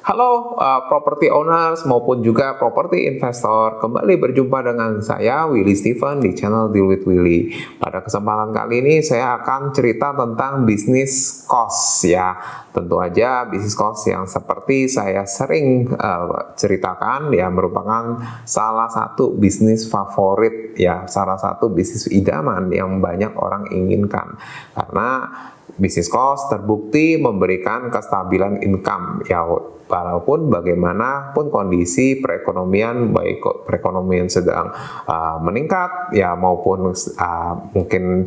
Halo property owners maupun juga property investor, kembali berjumpa dengan saya Willy Steven di channel Deal with Willy. Pada kesempatan kali ini saya akan cerita tentang bisnis cost ya. Tentu aja bisnis cost yang seperti saya sering ceritakan ya merupakan salah satu bisnis favorit ya, salah satu bisnis idaman yang banyak orang inginkan. Karena bisnis cost terbukti memberikan kestabilan income ya, walaupun bagaimanapun kondisi perekonomian, baik perekonomian sedang meningkat ya maupun mungkin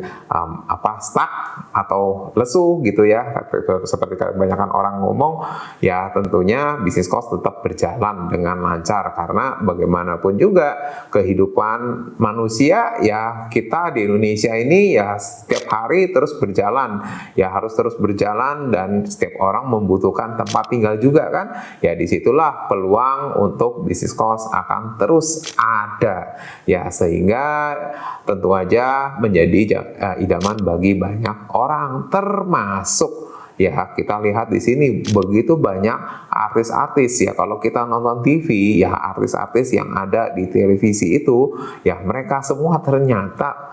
stuck atau lesu gitu ya, seperti kebanyakan orang ngomong ya, tentunya bisnis cost tetap berjalan dengan lancar karena bagaimanapun juga kehidupan manusia ya, kita di Indonesia ini ya setiap hari terus berjalan ya, harus terus berjalan dan setiap orang membutuhkan tempat tinggal juga kan ya, disitulah peluang untuk bisnis cost akan terus ada ya, sehingga tentu aja menjadi idaman bagi banyak orang, termasuk ya kita lihat di sini begitu banyak artis-artis ya. Kalau kita nonton TV ya, artis-artis yang ada di televisi itu ya, mereka semua ternyata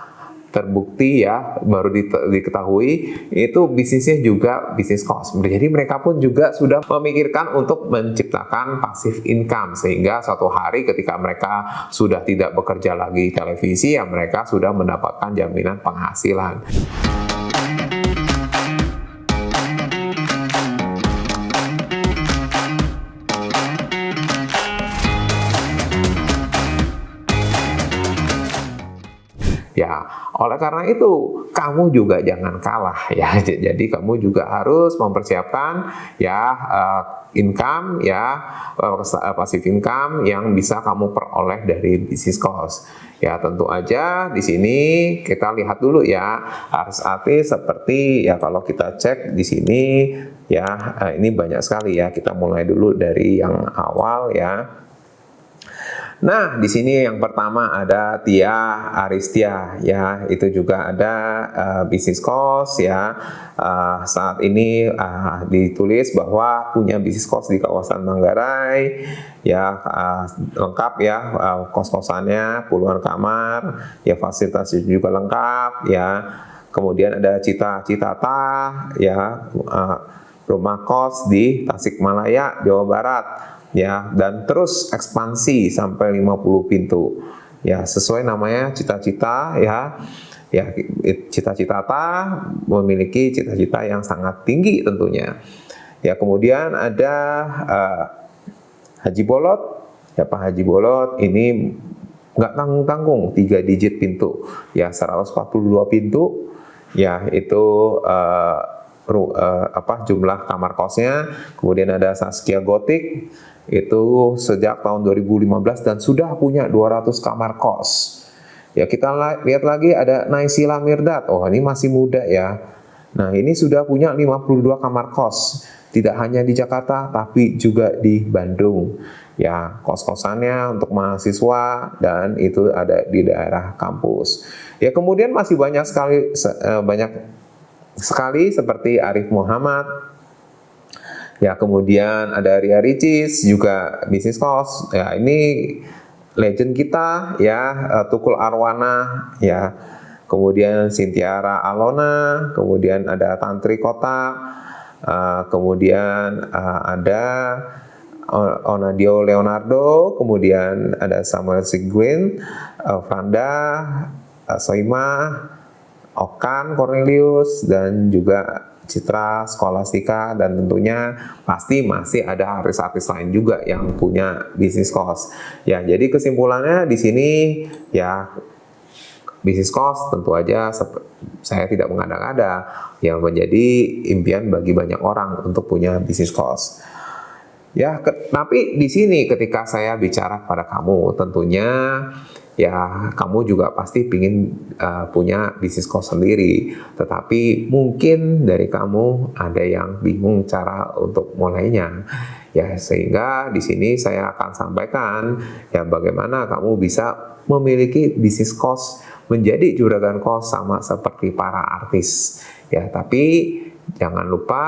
terbukti ya, baru diketahui itu bisnisnya juga bisnis cost. Jadi mereka pun juga sudah memikirkan untuk menciptakan passive income, sehingga suatu hari ketika mereka sudah tidak bekerja lagi di televisi ya, mereka sudah mendapatkan jaminan penghasilan. Ya, oleh karena itu kamu juga jangan kalah ya. Jadi kamu juga harus mempersiapkan ya income ya, passive income yang bisa kamu peroleh dari bisnis cost. Ya, tentu aja di sini kita lihat dulu ya, artis-artis seperti ya, kalau kita cek di sini ya, ini banyak sekali ya. Kita mulai dulu dari yang awal ya. Nah, di sini yang pertama ada Tia Aristia ya, itu juga ada bisnis cost ya. Saat ini ditulis bahwa punya bisnis cost di kawasan Manggarai ya, lengkap ya, kos-kosannya puluhan kamar ya, fasilitasnya juga lengkap ya. Kemudian ada Cita Citata ya, rumah kos di Tasikmalaya, Jawa Barat ya, dan terus ekspansi sampai 50 pintu ya, sesuai namanya cita-cita ya. Ya, Cita-Citata memiliki cita-cita yang sangat tinggi tentunya ya. Kemudian ada Haji Bolot ya, Pak Haji Bolot ini nggak tanggung-tanggung, 3 digit pintu ya, 142 pintu ya, itu jumlah kamar kosnya. Kemudian ada Saskia Gotik, itu sejak tahun 2015 dan sudah punya 200 kamar kos. Ya, kita lihat lagi ada Naysila Mirdad. Oh, ini masih muda ya. Nah, ini sudah punya 52 kamar kos. Tidak hanya di Jakarta tapi juga di Bandung. Ya, kos-kosannya untuk mahasiswa dan itu ada di daerah kampus. Ya, kemudian masih banyak sekali seperti Arif Muhammad. Ya, kemudian ada Ria Ricis juga bisnis cost. Ya, ini legend kita ya, Tukul Arwana ya. Kemudian Sintiara Alona, kemudian ada Tantri Kota, kemudian ada Onadio Leonardo, kemudian ada Samuel Sigrin, Franda, Soimah, Okan Cornelius, dan juga Citra Scholastika, dan tentunya pasti masih ada artis-artis lain juga yang punya bisnis cost. Ya, jadi kesimpulannya di sini ya, bisnis cost tentu aja saya tidak mengada-ngada yang menjadi impian bagi banyak orang untuk punya bisnis cost. Ya, tapi di sini ketika saya bicara pada kamu, tentunya ya kamu juga pasti ingin punya bisnis cost sendiri, tetapi mungkin dari kamu ada yang bingung cara untuk mulainya ya, sehingga di sini saya akan sampaikan ya bagaimana kamu bisa memiliki bisnis cost menjadi juragan cost sama seperti para artis ya. Tapi jangan lupa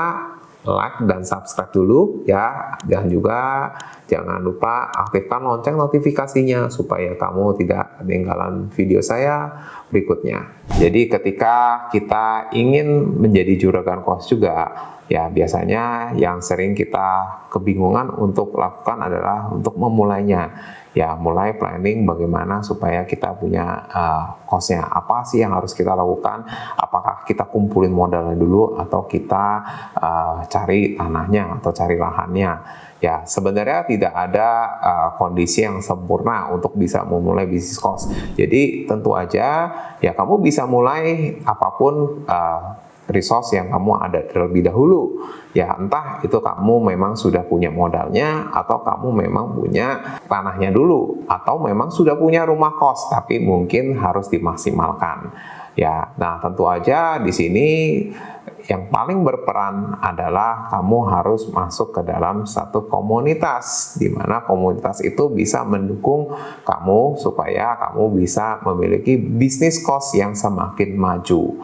like dan subscribe dulu ya, dan juga jangan lupa aktifkan lonceng notifikasinya supaya kamu tidak ketinggalan video saya berikutnya. Jadi ketika kita ingin menjadi juragan kos juga, ya biasanya yang sering kita kebingungan untuk lakukan adalah untuk memulainya. Ya, mulai planning bagaimana supaya kita punya kosnya. Apa sih yang harus kita lakukan? Apakah kita kumpulin modalnya dulu atau kita cari tanahnya atau cari lahannya? Ya, sebenarnya tidak ada kondisi yang sempurna untuk bisa memulai bisnis kos. Jadi tentu aja ya kamu bisa mulai apapun resource yang kamu ada terlebih dahulu. Ya, entah itu kamu memang sudah punya modalnya, atau kamu memang punya tanahnya dulu, atau memang sudah punya rumah kos, tapi mungkin harus dimaksimalkan. Ya, nah tentu aja di sini yang paling berperan adalah kamu harus masuk ke dalam satu komunitas, di mana komunitas itu bisa mendukung kamu supaya kamu bisa memiliki bisnis kos yang semakin maju.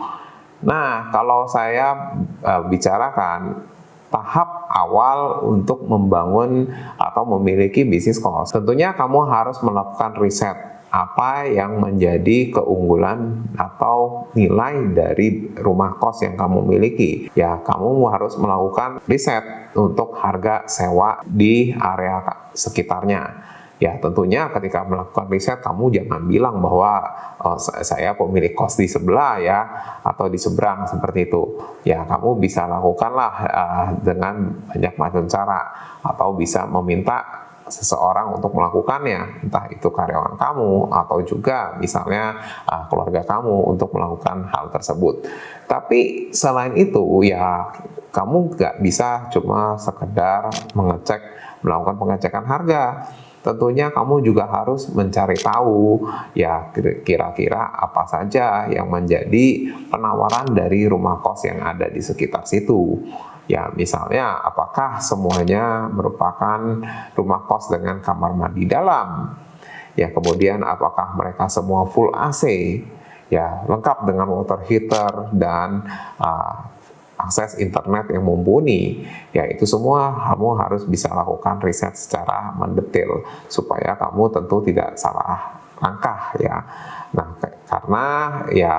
Nah, kalau saya bicarakan tahap awal untuk membangun atau memiliki bisnis kos, tentunya kamu harus melakukan riset apa yang menjadi keunggulan atau nilai dari rumah kos yang kamu miliki. Ya, kamu harus melakukan riset untuk harga sewa di area sekitarnya. Ya, tentunya ketika melakukan riset, kamu jangan bilang bahwa saya pemilik kos di sebelah ya, atau di seberang seperti itu. Ya, kamu bisa lakukanlah dengan banyak macam cara, atau bisa meminta seseorang untuk melakukannya, entah itu karyawan kamu atau juga misalnya keluarga kamu untuk melakukan hal tersebut. Tapi selain itu ya kamu nggak bisa cuma sekedar melakukan pengecekan harga. Tentunya kamu juga harus mencari tahu ya kira-kira apa saja yang menjadi penawaran dari rumah kos yang ada di sekitar situ. Ya, misalnya apakah semuanya merupakan rumah kos dengan kamar mandi dalam? Ya, kemudian apakah mereka semua full AC? Ya, lengkap dengan water heater dan akses internet yang mumpuni. Ya, itu semua kamu harus bisa lakukan riset secara mendetail supaya kamu tentu tidak salah langkah ya. Nah, karena ya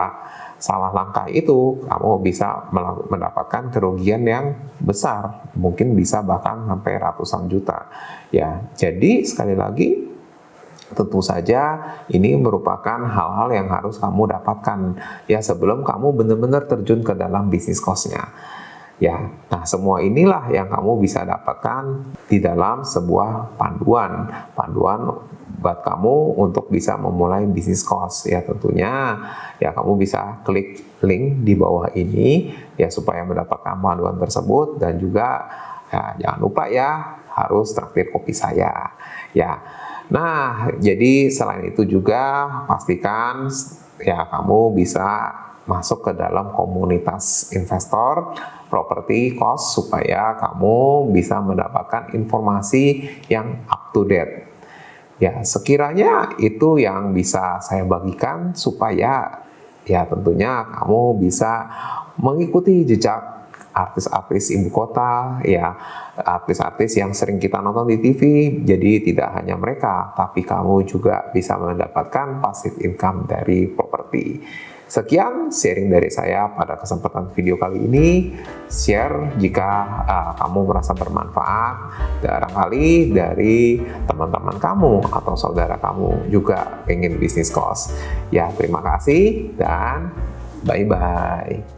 salah langkah itu kamu bisa mendapatkan kerugian yang besar, mungkin bisa bahkan sampai ratusan juta. Ya, jadi sekali lagi tentu saja ini merupakan hal-hal yang harus kamu dapatkan ya sebelum kamu benar-benar terjun ke dalam bisnis kosnya. Ya, nah semua inilah yang kamu bisa dapatkan di dalam sebuah panduan buat kamu untuk bisa memulai bisnis kos. Ya tentunya ya kamu bisa klik link di bawah ini ya supaya mendapatkan panduan tersebut, dan juga ya jangan lupa ya harus traktir kopi saya. Ya. Nah, jadi selain itu juga pastikan ya kamu bisa masuk ke dalam komunitas investor properti kos supaya kamu bisa mendapatkan informasi yang up to date. Ya, sekiranya itu yang bisa saya bagikan supaya ya tentunya kamu bisa mengikuti jejak artis-artis ibu kota, ya artis-artis yang sering kita nonton di TV. Jadi tidak hanya mereka, tapi kamu juga bisa mendapatkan passive income dari properti. Sekian sharing dari saya pada kesempatan video kali ini. Share jika kamu merasa bermanfaat, barangkali dari teman-teman kamu atau saudara kamu juga ingin bisnis kos. Ya, terima kasih dan bye-bye.